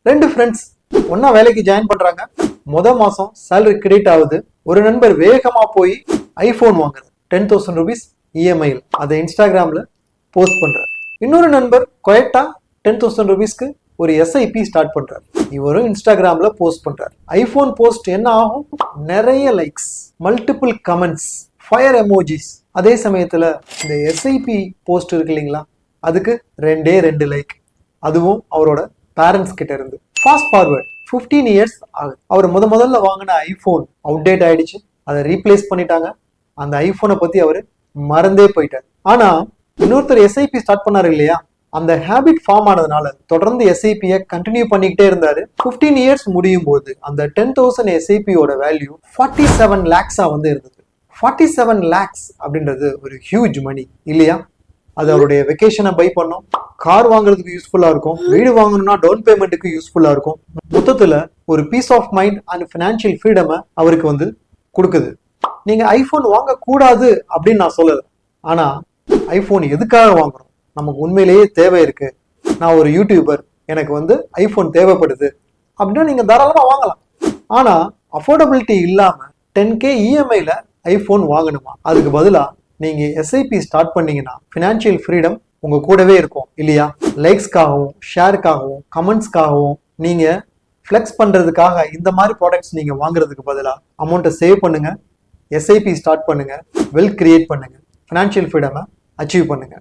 2 friends ஒன்னா வேலைக்கு join பண்றாங்க. மாசம் சேலரி கிரெடிட் ஆகுது. ஒரு நண்பர் வேகமா போய் ஐபோன் வாங்குறது 10,000 rupees EMI. அதை இன்ஸ்டாகிராம்ல போஸ்ட் பண்றாரு. இன்னொரு நண்பர் குவைட்டா 10,000 rupeesக்கு ஒரு SIP ஸ்டார்ட் பண்றாரு. இவரும் இன்ஸ்டாகிராம்ல போஸ்ட் பண்றாரு. ஐபோன் போஸ்ட் என்ன ஆகும்? நிறைய likes, multiple comments, fire emojis. அதே சமயத்துல இந்த SIP போஸ்ட் இருக்கு இல்லைங்களா, அதுக்கு 2 லைக். அதுவும் அவரோட பேரண்ட்ஸ் கிட்ட இருந்து. ஃபாஸ்ட் ஃபார்வர்ட் 15 இயர்ஸ் ஆகுது. அவர் முதல்ல வாங்கின ஐபோன் அவுடேட் ஆயிடுச்சு. அதை ரீப்ளேஸ் பண்ணிட்டாங்க. அந்த ஐபோனை பத்தி அவரு மறந்தே போயிட்டார். ஆனா இன்னொருத்தர் SIP ஸ்டார்ட் பண்ணாரு இல்லையா, அந்த ஹேபிட் ஃபார்ம் ஆனதுனால தொடர்ந்து SIP-ய கண்டினியூ பண்ணிக்கிட்டே இருந்தாரு. 15 இயர்ஸ் முடியும் போது அந்த 10,000 SIP-யோட வேல்யூ 47 lakhs வந்து இருந்தது. 47 lakhs அப்படின்றது ஒரு ஹியூஜ் மணி இல்லையா? அது அவருடைய வெக்கேஷனை பை பண்ணும், கார் வாங்குறதுக்கு யூஸ்ஃபுல்லா இருக்கும், வீடு வாங்கணும்னா டவுன் பேமெண்ட்டுக்கு யூஸ்ஃபுல்லா இருக்கும். மொத்தத்துல ஒரு peace of mind and financial ஃப்ரீடமை அவருக்கு வந்து கொடுக்குது. நீங்க ஐபோன் வாங்க கூடாது அப்படின்னு நான் சொல்லல. ஆனா ஐபோன் எதுக்காக வாங்குறோம்? நமக்கு உண்மையிலேயே தேவை இருக்கு, நான் ஒரு யூடியூபர், எனக்கு வந்து ஐபோன் தேவைப்படுது அப்படின்னா நீங்க தாராளமா வாங்கலாம். ஆனா அஃபோர்டபிலிட்டி இல்லாம 10K EMI-ல ஐபோன் வாங்கணுமா? அதுக்கு பதிலா நீங்க SIP ஸ்டார்ட் பண்ணீங்கன்னா ஃபினான்ஷியல் ஃப்ரீடம் உங்க கூடவே இருக்கும் இல்லையா? லைக்ஸ்க்காகவும், ஷேருக்காகவும், கமெண்ட்ஸ்க்காகவும் நீங்க ஃபிளெக்ஸ் பண்றதுக்காக இந்த மாதிரி ப்ராடக்ட்ஸ் நீங்க வாங்குறதுக்கு பதிலா அமௌண்ட்டை சேவ் பண்ணுங்க, SIP ஸ்டார்ட் பண்ணுங்க, வெல்த் கிரியேட் பண்ணுங்க, ஃபினான்ஷியல் ஃப்ரீடமை அச்சீவ் பண்ணுங்க.